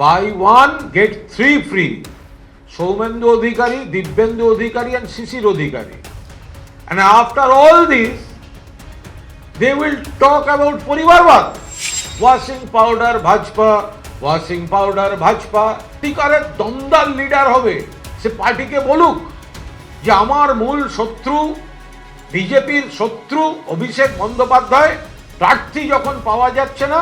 By one get three free, Soumendu Adhikari, Dibyendu Adhikari and Sisir Adhikari. And after all this, they will talk about পরিবারবাদ. Washing powder Bhajpa, washing powder Bhajpa. সত্যিকারের দমদার leader হবে সে পার্টিকে বলুক যে আমার মূল শত্রু, বিজেপির শত্রু অভিষেক বন্দ্যোপাধ্যায়, প্রার্থী যখন পাওয়া যাচ্ছে না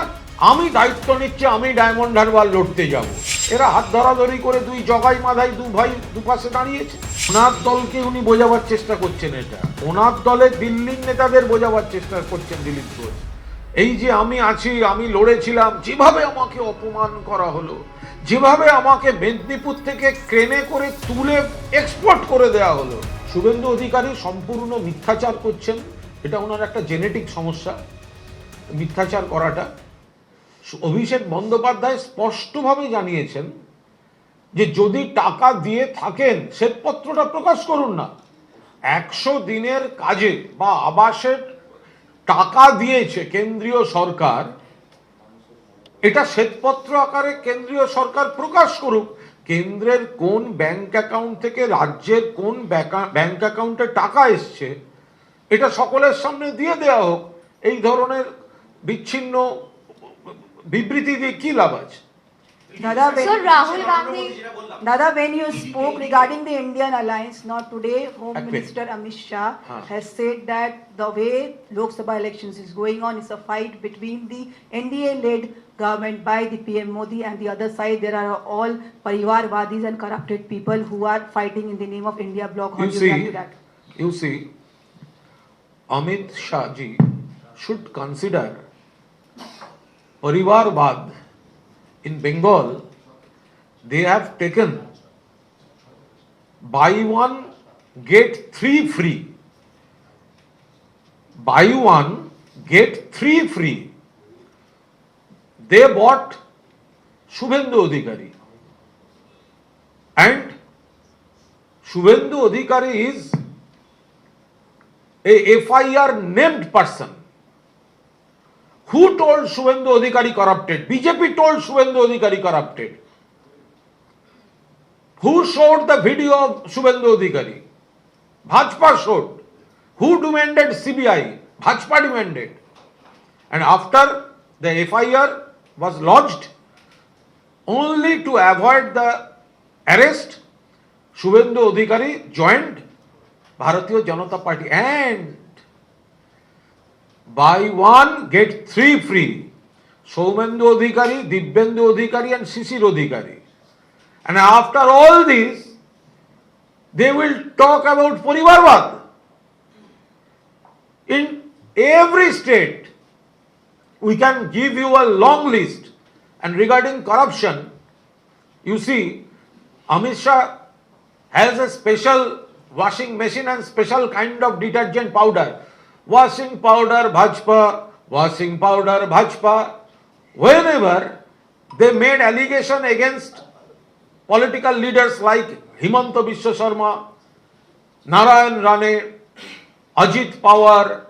আমি দায়িত্ব নিচ্ছি, আমি ডায়মন্ড হারবার লড়তে যাব. এরা হাত ধরাধরি করে দুই জগাই মাথায় দু ভাই দুপাশে দাঁড়িয়েছে. ওনার দলকে উনি বোঝাবার চেষ্টা করছেন, এটা ওনার দলের দিল্লির নেতাদের বোঝাবার চেষ্টা করছেন দিলীপ ঘোষ. এই যে আমি আছি, আমি লড়েছিলাম, যেভাবে আমাকে অপমান করা হলো, যেভাবে আমাকে মেদিনীপুর থেকে ক্রেনে করে তুলে এক্সপোর্ট করে দেওয়া হলো. শুভেন্দু অধিকারী সম্পূর্ণ মিথ্যাচার করছেন, এটা ওনার একটা জেনেটিক সমস্যা, মিথ্যাচার করাটা. অভিষেক বন্দ্যোপাধ্যায় স্পষ্টভাবে জানিয়েছেন যে যদি টাকা দিয়ে থাকেন শ্বেতপত্রটা প্রকাশ করুন না. 100 দিনের কাজে বা আবাসের টাকা দিয়েছে কেন্দ্রীয় সরকার, এটা শ্বেতপত্র আকারে কেন্দ্রীয় সরকার প্রকাশ করুক. কেন্দ্রের কোন ব্যাংক অ্যাকাউন্ট থেকে রাজ্যের কোন ব্যাংক অ্যাকাউন্টে টাকা এসছে এটা সকলের সামনে দিয়ে দেওয়া হোক. এই ধরনের বিচ্ছিন্ন বিবৃতি দিয়ে কি লাভ আছে? Dada, when you spoke regarding the Indian alliance, not today, Home Minister Amit Shah has said that the way Lok Sabha elections is going on is a fight between the NDA-led government by the PM Modi and the other side there are all Parivarvadis and corrupted people who are fighting in the name of India bloc. How do you react to that? You see, Amit Shah ji should consider Parivarvad in Bengal. They have taken buy one get three free. Buy one get three free. They bought Shubhendu Adhikari, and Shubhendu Adhikari is a FIR named person. Who told Shubhendu Adhikari corrupted? BJP told Shubhendu Adhikari corrupted. Who showed the video of Shubhendu Adhikari? Bhajpa showed. Who demanded CBI? Bhajpa demanded. And after the FIR was lodged, only to avoid the arrest, Shubhendu Adhikari joined Bharatiya Janata Party and buy one get three free. Shoumendu Adhikari, Dibbyendu Adhikari and Shishir Adhikari. And after all this, they will talk about Parivarvad. In every state, we can give you a long list. And regarding corruption, you see, Amit Shah has a special washing machine and special kind of detergent powder. Washing powder Bhajpa, washing powder Bhajpa. Whenever they made allegation against political leaders like Himanta Biswa Sharma, Narayan Rane, Ajit Pawar,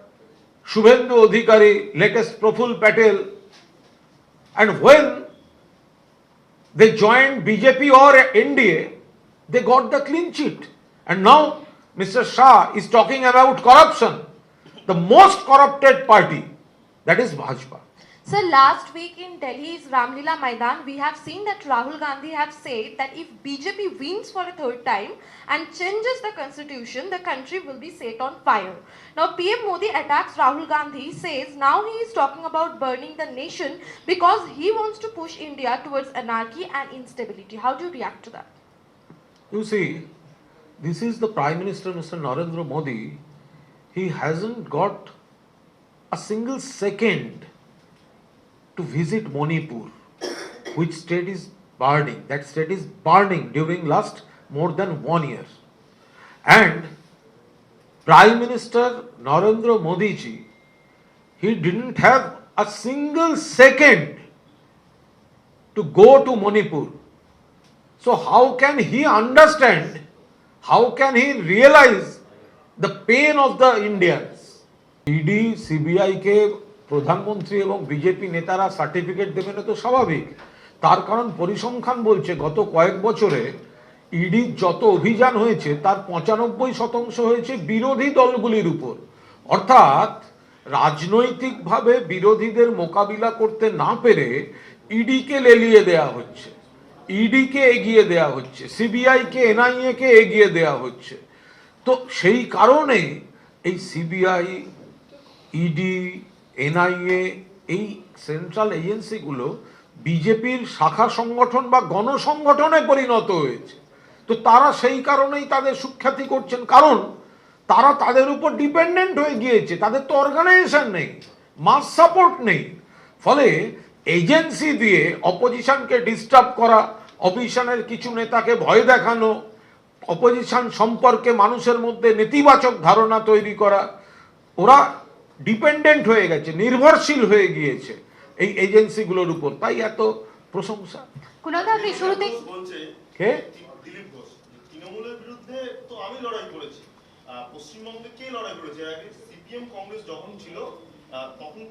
Shubhendu Adhikari, latest Praful Patel, and when they joined BJP or NDA, they got the clean sheet. And now Mr. Shah is talking about corruption. The most corrupted party, that is Bhajpa. So last week in Delhi's Ramlila Maidan, we have seen that Rahul Gandhi have said that if BJP wins for a third time and changes the constitution, the country will be set on fire. Now PM Modi attacks Rahul Gandhi, says now he is talking about burning the nation because he wants to push India towards anarchy and instability. How do you react to that? You see, this is the Prime Minister, Mr. Narendra Modi. He hasn't got a single second to visit Manipur, which state is burning. That state is burning during last more than 1 year. And Prime Minister Narendra Modi ji, he didn't have a single second to go to Manipur. So how can he understand, how can he realize the pain of the Indians? ED, CBI কে প্রধানমন্ত্রী এবং BJP নেতারা certificate দেবেন তো স্বাভাবিক, তার কারণ পরিসংখ্যান বলছে গত কয়েক বছরে ইডির যত অভিযান হয়েছে তার 95% হয়েছে বিরোধী দলগুলির উপর। অর্থাৎ রাজনৈতিকভাবে বিরোধীদের মোকাবিলা করতে না পেরে ইডিকে লেলিয়ে দেয়া হচ্ছে, ইডিকে এগিয়ে দেয়া হচ্ছে, সিবিআইকে এনআইএ-কে এগিয়ে দেয়া হচ্ছে। তো সেই কারণে এই সিবিআই, ইডি, এনআইএ, এই সেন্ট্রাল এজেন্সিগুলো বিজেপির শাখা সংগঠন বা গণসংগঠনে পরিণত হয়েছে। তো তারা সেই কারণেই তাদের সুখ্যাতি করছেন, কারণ তারা তাদের উপর ডিপেন্ডেন্ট হয়ে গিয়েছে, তাদের তো অর্গানাইজেশন নেই, মাস সাপোর্ট নেই। ফলে এজেন্সি দিয়ে অপোজিশনকে ডিস্টার্ব করা, অপোজিশনের কিছু নেতাকে ভয় দেখানো, অপোজিশন সম্পর্কে মানুষের মধ্যে নেতিবাচক ধারণা তৈরি করা, ওরা ডিপেন্ডেন্ট হয়ে গেছে, নির্ভরশীল হয়ে গিয়েছে এই এজেন্সিগুলোর উপর, তাই এত প্রশংসা। কুণালদা, আপনি শুরুতেই বলছে কে? দিলীপ ঘোষ, তৃণমূলের বিরুদ্ধে তো আমি লড়াই করেছি, পশ্চিমবঙ্গে কে লড়াই করেছে? আগে সিপিএম কংগ্রেস যখন ছিল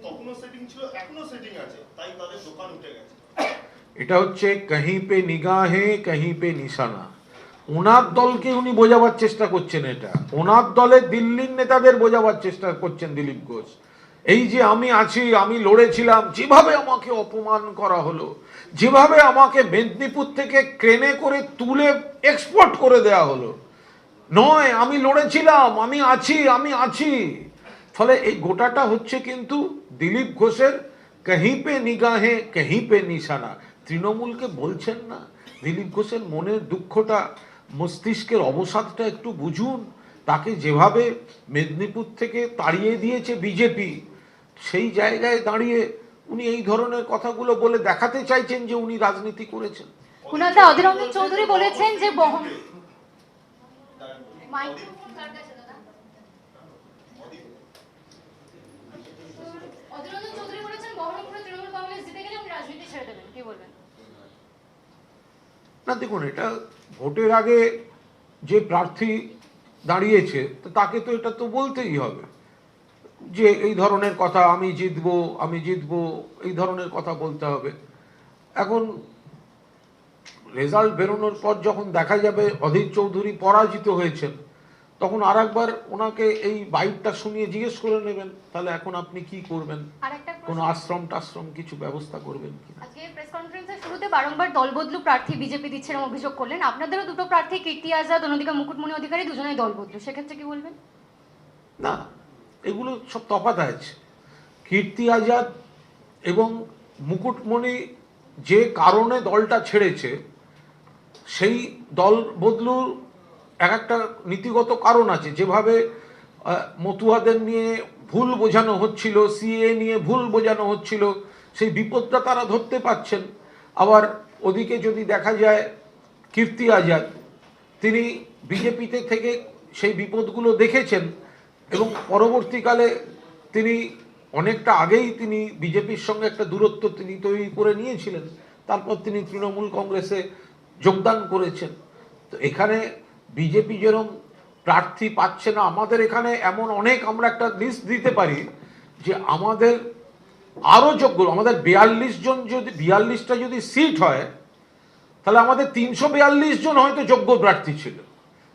তখনও সেটিং ছিল, এখনো সেটিং আছে, তাই তাদের দোকান উঠে গেছে। এটা হচ্ছে কাহি পে নিগাহে কাহি পে নিশানা। ওনার দলকে উনি বোঝাবার চেষ্টা করছেন, এটা ওনার দলের দিল্লির নেতাদের বোঝাবার চেষ্টা করছেন দিলীপ ঘোষ। এই যে আমি আছি, আমি লড়েছিলাম, যেভাবে আমাকে অপমান করা হলো, যেভাবে আমাকে মেদিনীপুর থেকে ক্রেনে করে তুলে এক্সপোর্ট করে দেয়া হলো, নয় আমি লড়েছিলাম, আমি আছি, আমি আছি। ফলে এই গোটাটা হচ্ছে কিন্তু দিলীপ ঘোষের কাহি পে নিগাহে কাহি পে নিশানা। তৃণমূলকে বলছেন না, দিলীপ ঘোষের মনের দুঃখটা, মস্তিষ্কের অবসাদটা একটু বুঝুন। তাকে যেভাবে মেদিনীপুর থেকে তাড়িয়ে দিয়েছে বিজেপি, সেই জায়গায় দাঁড়িয়ে উনি এই ধরনের কথাগুলো বলে দেখাতে চাইছেন যে উনি রাজনীতি করেছেন। কুণালদা, অধীর রঞ্জন চৌধুরী বলেছেন যে না দেখুন, এটা ভোটের আগে যে প্রার্থী দাঁড়িয়েছে তো তাকে তো এটা তো বলতেই হবে যে এই ধরনের কথা, আমি জিতবো, আমি জিতবো, এই ধরনের কথা বলতে হবে। এখন রেজাল্ট বেরোনোর পর যখন দেখা যাবে অধীর চৌধুরী পরাজিত হয়েছেন, তখন আর একবার ওনাকে এই বাইকটা শুনিয়ে জিজ্ঞেস করে নেবেন তাহলে এখন আপনি কি করবেন, কোনো আশ্রম টাশ্রম কিছু ব্যবস্থা করবেন কিনা। আজকে প্রেস কনফারেন্সের শুরুতে বারংবার দলবদলু প্রার্থী বিজেপি দিচ্ছে এরকম অভিযোগ করলেন। আপনাদেরও দুটো প্রার্থী, কীর্তি আজাদ, অন্যদিকে মুকুটমণি অধিকারী, দুজনেই দলবদলু, সেক্ষেত্রে কি বলবেন? না, এগুলো সব তফাৎ আছে। কীর্তি আজাদ এবং মুকুটমণি যে কারণে দলটা ছেড়েছে, সেই দল বদলুর এক একটা নীতিগত কারণ আছে। যেভাবে মতুয়াদের নিয়ে ভুল বোঝানো হচ্ছিল, সিএ নিয়ে ভুল বোঝানো হচ্ছিল, সেই বিপদটা তারা ধরতে পারছেন। আবার ওদিকে যদি দেখা যায় কীর্তি আজাদ, তিনি বিজেপিতে থেকে সেই বিপদগুলো দেখেছেন এবং পরবর্তীকালে তিনি অনেকটা আগেই তিনি বিজেপির সঙ্গে একটা দূরত্ব তিনি তৈরি করে নিয়েছিলেন, তারপর তিনি তৃণমূল কংগ্রেসে যোগদান করেছেন। তো এখানে বিজেপি যেরকম প্রার্থী পাচ্ছে না, আমাদের এখানে এমন অনেক, আমরা একটা লিস্ট দিতে পারি যে আমাদের আরও যোগ্য, আমাদের 42 জন, যদি 42টা যদি সিট হয় তাহলে আমাদের 342 জন হয়তো যোগ্য প্রার্থী ছিল,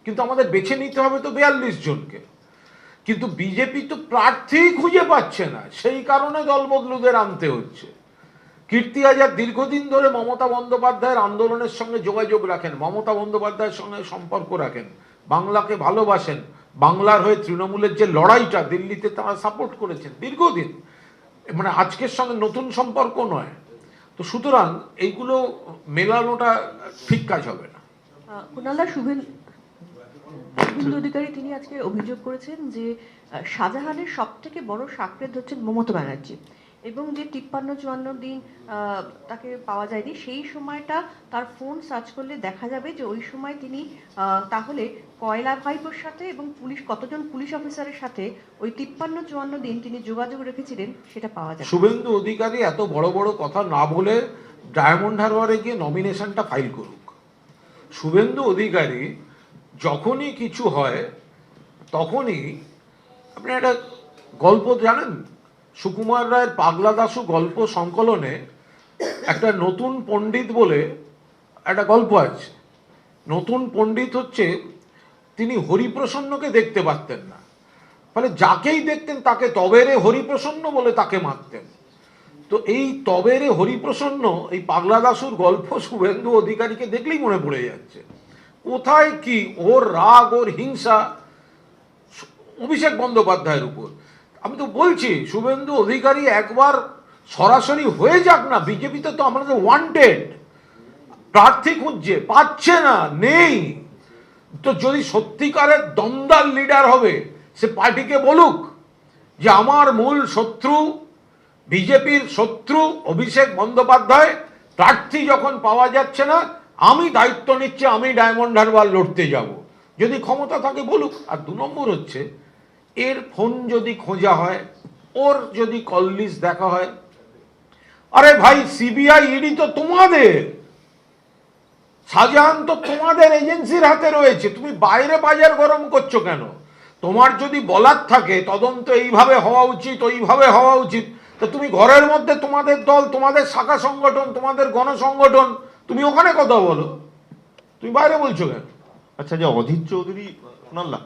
কিন্তু আমাদের বেছে নিতে হবে তো 42 জনকে। কিন্তু বিজেপি তো প্রার্থী খুঁজে পাচ্ছে না, সেই কারণে দলবদলুদের আনতে হচ্ছে। কীর্তি আজাদ দীর্ঘদিন ধরে মমতা বন্দ্যোপাধ্যায়ের আন্দোলনের সঙ্গে যোগাযোগ রাখেন, মমতা বন্দ্যোপাধ্যায়ের সঙ্গে সম্পর্ক রাখেন, বাংলাকে ভালোবাসেন, বাংলার হয়ে তৃণমূলের যে লড়াইটা দিল্লিতে তারা সাপোর্ট করেছেন দীর্ঘদিন, মানে আজকের সঙ্গে নতুন সম্পর্ক নয়। তো সুতরাং এইগুলো মেলানোটা ঠিক কাজ হবে না। কুণালদা, শুভেন্দু অধিকারী তিনি আজকে অভিযোগ করেছেন যে শাহজাহানের সব থেকে বড় সাকরেদ হচ্ছেন মমতা ব্যানার্জি, এবং যে 53-54 দিন তাকে পাওয়া যায়নি, সেই সময়টা তার ফোন সার্চ করলে দেখা যাবে যে ওই সময় তিনি তাহলে কয়লা ভাইপোর সাথে এবং কতজন পুলিশ অফিসারের সাথে ওই 53-54 দিন তিনি যোগাযোগ রেখেছিলেন সেটা পাওয়া যায়। শুভেন্দু অধিকারী এত বড় বড় কথা না বলে ডায়মন্ড হারবারে গিয়ে নমিনেশনটা ফাইল করুক। শুভেন্দু অধিকারী যখনই কিছু হয় তখনই, আপনি একটা গল্প জানেন, সুকুমার রায়ের পাগলা দাশু গল্প সংকলনে একটা নতুন পণ্ডিত বলে একটা গল্প আছে। নতুন পণ্ডিত হচ্ছে তিনি হরিপ্রসন্নকে দেখতে পারতেন না, ফলে যাকেই দেখতেন তাকে তবেরে হরিপ্রসন্ন বলে তাকে মারতেন। তো এই তবেরে হরিপ্রসন্ন, এই পাগলা দাশুর গল্প শুভেন্দু অধিকারীকে দেখলেই মনে পড়ে যাচ্ছে। কোথায় কি ওর রাগ, ওর হিংসা অভিষেক বন্দ্যোপাধ্যায়ের উপর। আমি তো বলছি শুভেন্দু অধিকারী একবার সরাসরি হয়ে যাক না। বিজেপিতে তো আমাদের ওয়ান্টেড প্রার্থী খুঁজছে, পাচ্ছে না, নেই। তো যদি সত্যিকারের দমদার লিডার হবে, সে পার্টিকে বলুক যে আমার মূল শত্রু, বিজেপির শত্রু অভিষেক বন্দ্যোপাধ্যায়, প্রার্থী যখন পাওয়া যাচ্ছে না আমি দায়িত্ব নিচ্ছি, আমি ডায়মন্ড হারবার লড়তে যাব। যদি ক্ষমতা থাকে বলুক। আর 2 নম্বর হচ্ছে এর ফোন যদি খোঁজা হয়, ওর যদি কল লিস্ট দেখা হয়, আরে ভাই সিবিআই ইডি তো তোমাদের, শাহজাহান তো তোমাদের এজেন্সির হাতে রয়েছে, তুমি বাইরে বাজার গরম করছো কেন? তোমার যদি বলার থাকে তদন্ত এইভাবে হওয়া উচিত, ওইভাবে হওয়া উচিত, তো তুমি ঘরের মধ্যে তোমাদের দল, তোমাদের শাখা সংগঠন, তোমাদের গণসংগঠন, তুমি ওখানে কথা বলো, তুমি বাইরে বলছো কেন? আচ্ছা, যে অধীর চৌধুরী শোনাল্লা,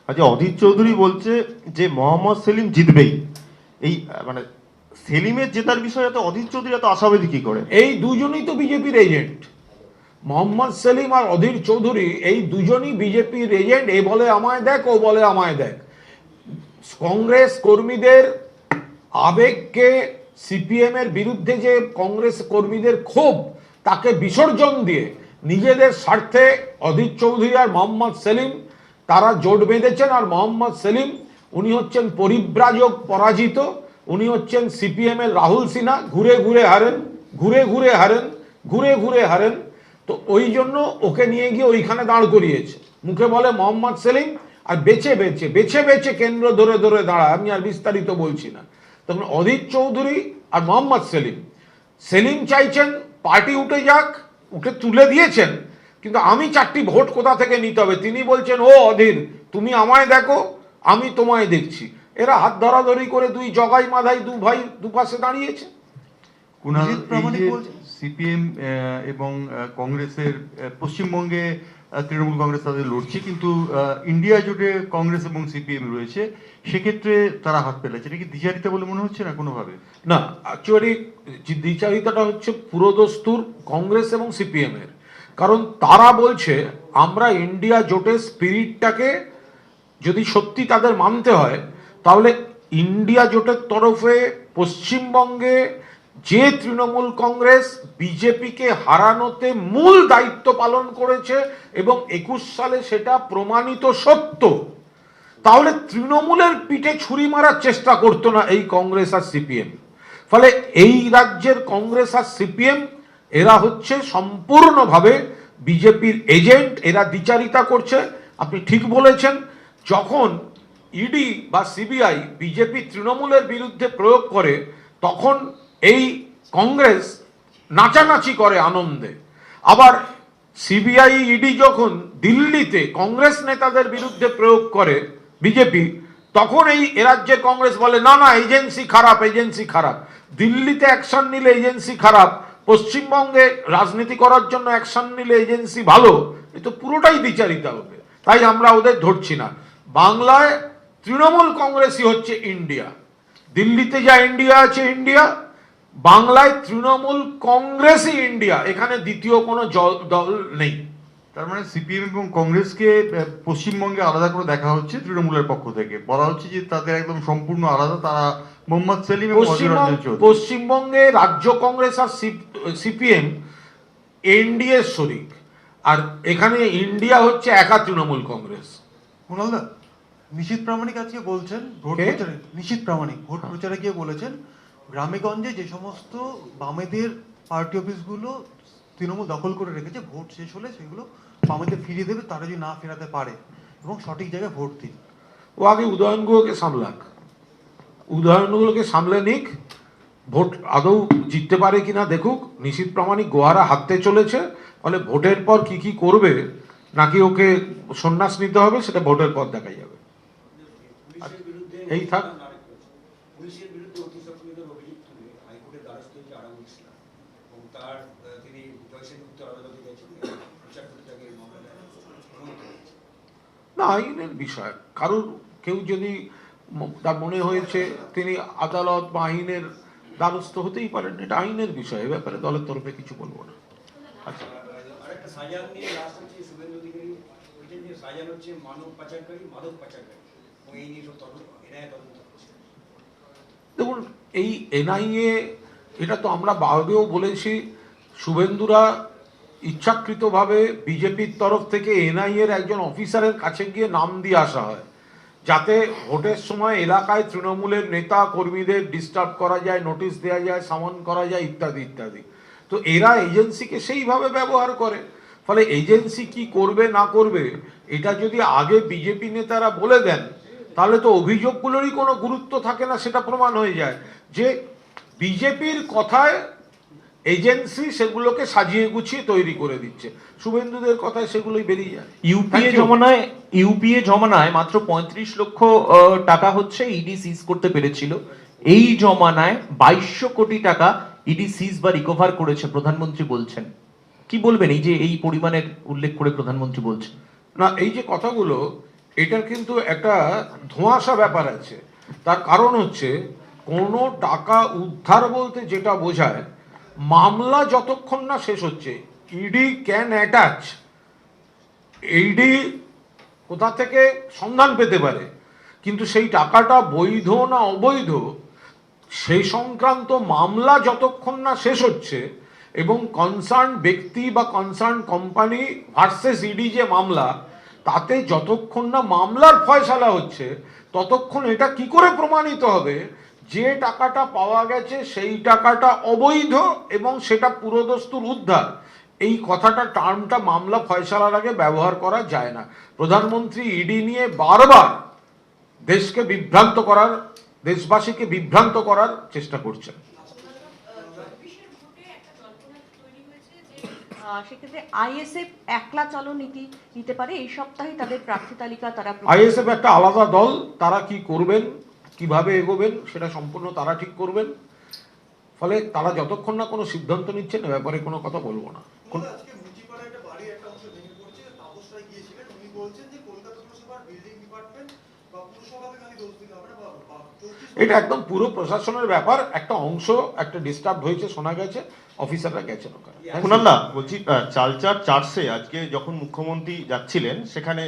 আচ্ছা অধীর চৌধুরী বলছে যে মোহাম্মদ সেলিম জিতবেই। এই মানে সেলিমের জেতার বিষয়ে এত অধীর চৌধুরী এত আশাবাদী কি করে? এই দুজনই তো বিজেপির এজেন্ট, মোহাম্মদ সেলিম আর অধীর চৌধুরী, এই দুজনই বিজেপির এজেন্ট। এ বলে আমায় দেখ, ও বলে আমায় দেখ। কংগ্রেস কর্মীদের আবেগকে, সিপিএম এর বিরুদ্ধে যে কংগ্রেস কর্মীদের ক্ষোভ, তাকে বিসর্জন দিয়ে নিজেদের স্বার্থে অধীর চৌধুরী আর মোহাম্মদ সেলিম তারা জোট বেঁধেছেন। আর মোহাম্মদ সেলিম উনি হচ্ছেন পরিব্রাজক, পরাজিত। উনি হচ্ছেন সিপিএম এর রাহুল সিনহা, ঘুরে ঘুরে হারেন, ঘুরে ঘুরে হারেন, ঘুরে ঘুরে হারেন। তো ওই জন্য ওকে নিয়ে গিয়ে ওইখানে দাঁড় করিয়েছে। মুখে বলে মোহাম্মদ সেলিম, আর বেছে বেছে বেছে বেছে কেন্দ্র ধরে ধরে দাঁড়ায়। আমি আর বিস্তারিত বলছি না। তখন অধীর চৌধুরী আর মোহাম্মদ সেলিম, সেলিম চাইছেন পার্টি উঠে যাক, উঠে তুলে দিয়েছেন, কিন্তু আমি 4টি ভোট কোথা থেকে নিতে হবে। তিনি বলছেন ও অধীর তুমি আমায় দেখো, আমি তোমায় দেখছি। এরা হাত ধরাধরি করে দুই জগাই মাধাই, দু ভাই দুপাশে দাঁড়িয়েছে। কুণাল, সিপিএম এবং কংগ্রেসের পশ্চিমবঙ্গে তৃণমূল কংগ্রেস তাদের লড়ছে, কিন্তু ইন্ডিয়া জোটে কংগ্রেস এবং সিপিএম রয়েছে, সেক্ষেত্রে তারা হাত পেলেছে। এটা কি দ্বিচারিতা বলে মনে হচ্ছে না কোনোভাবে? না, অ্যাকচুয়ালি দ্বিচারিতাটা হচ্ছে পুরোদস্তুর কংগ্রেস এবং সিপিএম এর। কারণ তারা বলছে আমরা ইন্ডিয়া জোটের স্পিরিটটাকে যদি সত্যি তাদের মানতে হয়, তাহলে ইন্ডিয়া জোটের তরফে পশ্চিমবঙ্গে যে তৃণমূল কংগ্রেস বিজেপিকে হারানোতে মূল দায়িত্ব পালন করেছে এবং 21 সালে সেটা প্রমাণিত সত্য, তাহলে তৃণমূলের পিঠে ছুরি মারার চেষ্টা করতো না এই কংগ্রেস আর সিপিএম। ফলে এই রাজ্যের কংগ্রেস আর সিপিএম এরা হচ্ছে সম্পূর্ণভাবে বিজেপির এজেন্ট, এরা দ্বিচারিতা করছে। আপনি ঠিক বলেছেন, যখন ইডি বা সিবিআই বিজেপি তৃণমূলের বিরুদ্ধে প্রয়োগ করে, তখন এই কংগ্রেস নাচানাচি করে আনন্দে। আবার সিবিআই ইডি যখন দিল্লিতে কংগ্রেস নেতাদের বিরুদ্ধে প্রয়োগ করে বিজেপি, তখন এই এরাজ্যের কংগ্রেস বলে না না এজেন্সি খারাপ, এজেন্সি খারাপ। দিল্লিতে অ্যাকশন নিলে এজেন্সি খারাপ, পশ্চিমবঙ্গে রাজনীতি করার জন্য অ্যাকশন নিলে এজেন্সি ভালো। এ তো পুরোটাই দ্বিচারিতা হবে। তাই আমরা ওদের ধরছি না। বাংলায় তৃণমূল কংগ্রেসই হচ্ছে ইন্ডিয়া, দিল্লিতে যা ইন্ডিয়া আছে ইন্ডিয়া, বাংলায় তৃণমূল কংগ্রেসই ইন্ডিয়া। এখানে দ্বিতীয় কোনো দল নেই। তার মানে সিপিএম এবং কংগ্রেসকে পশ্চিমবঙ্গে আলাদা করে দেখা হচ্ছে তৃণমূলের পক্ষ থেকে, বলা হচ্ছে যে তাদের একদম সম্পূর্ণ আলাদা। তারা মোহাম্মদ সেলিম এবং অধীর রঞ্জন চৌধুরী। পশ্চিমবঙ্গে রাজ্য কংগ্রেস আর সিপিএম এনডিএ শরিক, আর এখানে ইন্ডিয়া হচ্ছে একা তৃণমূল কংগ্রেস। কুণালদা, নিশীথ প্রামাণিক আজকে বলছেন ভোট প্রচারে, নিশীথ প্রামাণিক ভোট প্রচারে গিয়ে বলেছেন গ্রামে গঞ্জে যে সমস্ত বামেদের পার্টি অফিসগুলো তৃণমূল দখল করে রেখেছে, ভোট শেষ হলে সেগুলো বামেদের ফিরিয়ে দেবে, তারা যদি না ফেরাতে পারে, এবং সঠিক জায়গায় ভোট দিন। ও আগে উদয়নগুলোকে সামলাক, উদয়নগুলোকে সামলে নিক, ভোট আদৌ জিততে পারে কিনা দেখুক। নিশীথ প্রামাণিক গোয়ারা হাঁটতে চলেছে, ফলে ভোটের পর কি কি করবে, নাকি ওকে সন্ন্যাস নিতে হবে, সেটা ভোটের পর দেখা যাবে। এই থাক। না, আইনের বিষয়। কারুর কেউ যদি তার মনে হয়েছে তিনি আদালত বা আইনের দ্বারস্থ হতেই পারেন, এটা আইনের বিষয়, এ ব্যাপারে দলের তরফে কিছু বলবো না। আচ্ছা, আরেকটা সাজান নিয়ে লাস্ট হচ্ছে শুভেন্দু অধিকারী বলছেন যে সাজান হচ্ছে মানব পাচারকারী, মাদক পাচারকারী, এবং এই নিয়ে সব তদন্ত করছে। দেখুন, এই এনআইএ, এটা তো আমরা আগেও বলেছি, শুভেন্দুরা ইচ্ছাকৃতভাবে বিজেপির তরফ থেকে এনআইএর একজন অফিসারের কাছে গিয়ে নাম দিয়ে আসা হয়, যাতে ভোটের সময় এলাকায় তৃণমূলের নেতা কর্মীদের ডিস্টার্ব করা যায়, নোটিশ দেওয়া যায়, সামন করা যায়, ইত্যাদি ইত্যাদি। তো এরা এজেন্সিকে সেইভাবে ব্যবহার করে। ফলে এজেন্সি কি করবে না করবে এটা যদি আগে বিজেপি নেতারা বলে দেন, তাহলে তো অভিযোগগুলোরই কোনো গুরুত্ব থাকে না, সেটা প্রমাণ হয়ে যায় যে বিজেপির কথায় এজেন্সি সেগুলোকে সাজিয়ে গুছিয়ে তৈরি করে দিচ্ছে, শুভেন্দুদের কথায় সেগুলোই বেরিয়ে যায়। ইউপিএ জমানায় মাত্র 35 লক্ষ টাকা হচ্ছে ইডি সিজ করতে পেরেছিল। এই জমানায় 2200 কোটি টাকা ইডি সিজ বা রিকভার করেছে, প্রধানমন্ত্রী বলছেন। কি বলবেন এই যে এই পরিমাণের উল্লেখ করে প্রধানমন্ত্রী বলছেন? না, এই যে কথাগুলো, এটার কিন্তু একটা ধোঁয়াশা ব্যাপার আছে। তার কারণ হচ্ছে, কোনো টাকা উদ্ধার বলতে যেটা বোঝায়, মামলা যতক্ষণ না শেষ হচ্ছে, ইডি ক্যান অ্যাটাচ, ইডি কোথা থেকে সন্ধান পেতে পারে, কিন্তু সেই টাকাটা বৈধ না অবৈধ সেই সংক্রান্ত মামলা যতক্ষণ না শেষ হচ্ছে, এবং কনসার্ন ব্যক্তি বা কনসার্ন কোম্পানি ভার্সেস ইডি যে মামলা, তাতে যতক্ষণ না মামলার ফয়সালা হচ্ছে, ততক্ষণ এটা কি করে প্রমাণিত হবে যে টাকাটা পাওয়া গেছে সেই টাকাটা অবৈধ এবং সেটা পুরোদস্তুর উদ্ধার? এই কথাটা, টার্মটা মামলা ফয়সালার আগে ব্যবহার করা যায় না। প্রধানমন্ত্রী ইডি নিয়ে বারবার দেশকে বিভ্রান্ত করার, দেশবাসীকে বিভ্রান্ত করার চেষ্টা করছেন। সেক্ষেত্রে আইএসএফ একলা চলো নীতি নিতে পারে, এই সপ্তাহে তাদের প্রার্থী তালিকা তারা আইএসএফ একটা আলাদা দল, তারা কি করবেন, কিভাবে এগোবেন সেটা সম্পূর্ণ তারা ঠিক করবেন। ফলে তারা যতক্ষণ না কোনো সিদ্ধান্ত নিচ্ছেন এ ব্যাপারে কোনো কথা বলবো না। আজকে মুচিপাড়ায় একটা বাড়ির একটা অংশ ভেঙে পড়ছে, তাপস রায় গিয়েছিলেন, উনি বলছেন যে কলকাতা পুরসভার বিল্ডিং ডিপার্টমেন্ট বা পুরসভাকে খালি দোষ দিতে হবে না, এটা একদম পুরো প্রশাসনের ব্যাপার। একটা অংশ একটা ডিস্টার্ব হয়েছে শোনা গেছে, অফিসাররা গেছেন ওখানে। কুণালদা বলছি, চালচার চার্চে আজকে যখন মুখ্যমন্ত্রী যাচ্ছিলেন, সেখানে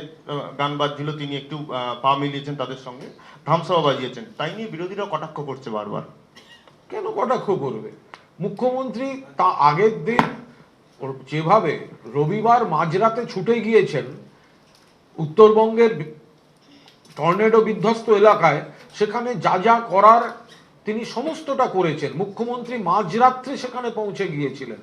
গান বাজছিল, তিনি একটু পা মিলিয়েছেন তাদের সঙ্গে, ধামসভা বাজিয়েছেন, তাই নিয়ে বিরোধীরা কটাক্ষ করছে বারবার। কেন কটাক্ষ করবে? মুখ্যমন্ত্রী তা আগের দিন যেভাবে রবিবার মাঝরাতে ছুটে গিয়েছেন উত্তরবঙ্গের টর্নেডো বিধ্বস্ত এলাকায়, সেখানে যা যা করার তিনি সমস্তটা করেছেন। মুখ্যমন্ত্রী মাঝরাত্রে সেখানে পৌঁছে গিয়েছিলেন।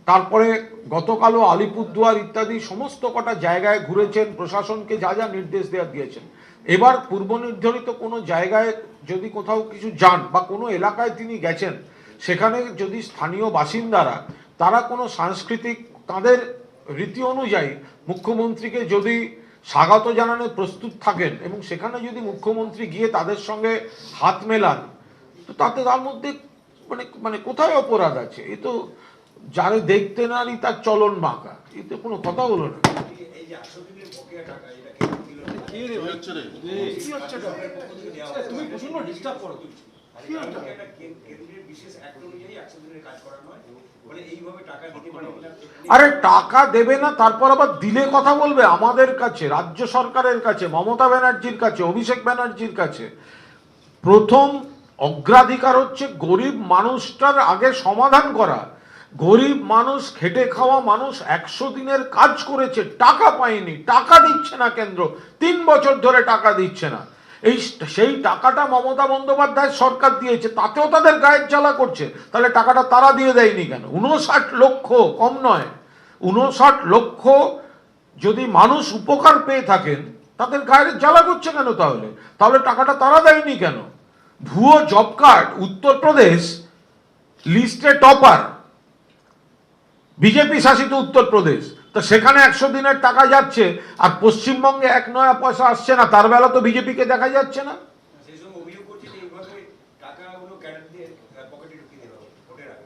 তারপরে গতকালও আলিপুরদুয়ার ইত্যাদি সমস্ত কটা জায়গায় ঘুরেছেন, প্রশাসনকে যা যা নির্দেশ দিয়েছেন। এবার পূর্ব নির্ধারিত কোনো জায়গায় যদি কোথাও কিছু যান বা কোনো এলাকায় তিনি গেছেন, সেখানে যদি স্থানীয় বাসিন্দারা তারা কোনো সাংস্কৃতিক তাদের রীতি অনুযায়ী মুখ্যমন্ত্রীকে যদি স্বাগত জানানো প্রস্তুত থাকেন এবং সেখানে যদি মুখ্যমন্ত্রী গিয়ে তাদের সঙ্গে হাত মেলান, তো তাতে তার মধ্যে মানে কোথায় অপরাধ আছে? এ তো যারে দেখতে নারী তার চলন বাঁকা, এতে কোনো কথা হলো না। এই যে 800 দিনের বকেয়া টাকা, এটা তুমি প্রচন্ড ডিস্টার্ব করো। কেন্দ্রের বিশেষ অ্যাক্ট অনুযায়ী 100 দিনের কাজ করা নয়, বলে এইভাবে টাকা দিতে পারে। আরে টাকা দেবে না, তারপর আবার দিলে কথা বলবে আমাদের কাছে, রাজ্য সরকারের কাছে, মমতা ব্যানার্জির কাছে, অভিষেক ব্যানার্জির কাছে। প্রথম অগ্রাধিকার হচ্ছে গরিব মানুষটার আগে সমাধান করা। গরিব মানুষ, খেটে খাওয়া মানুষ 100 দিনের কাজ করেছে, টাকা পায়নি, টাকা দিচ্ছে না কেন্দ্র, 3 বছর ধরে টাকা দিচ্ছে না। সেই টাকাটা মমতা বন্দ্যোপাধ্যায় সরকার দিয়েছে, তাতেও তাদের গায়ের জ্বালা করছে। তাহলে টাকাটা তারা দিয়ে দেয়নি কেন? 59 লক্ষ, কম নয়, 59 লক্ষ যদি মানুষ উপকার পেয়ে থাকেন, তাদের গায়ের জ্বালা করছে কেন? তাহলে টাকাটা তারা দেয়নি কেন? ভুয়ো জব কার্ড, উত্তরপ্রদেশ লিস্টে টপার, বিজেপি শাসিত উত্তরপ্রদেশ, তো সেখানে 100 দিনের টাকা যাচ্ছে, আর পশ্চিমবঙ্গে 1 নয়া পয়সা আসছে না। তার বেলা তো বিজেপিকে দেখা যাচ্ছে না। সেই সঙ্গে অভিযোগ করছে যে এইভাবে টাকাগুলো ক্যাডারদের পকেটে ঢুকিয়ে দেওয়া হবে ভোটের আগে।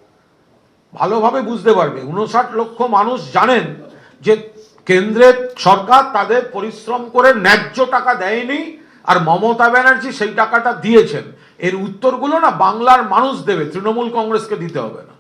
ভালোভাবে বুঝতে পারবে, 59 লক্ষ মানুষ জানেন যে কেন্দ্রের সরকার তাদের পরিশ্রম করে ন্যায্য টাকা দেয়নি, আর মমতা ব্যানার্জি সেই টাকাটা দিয়েছেন। এর উত্তরগুলো না বাংলার মানুষ দেবে, তৃণমূল কংগ্রেসকে দিতে হবে না।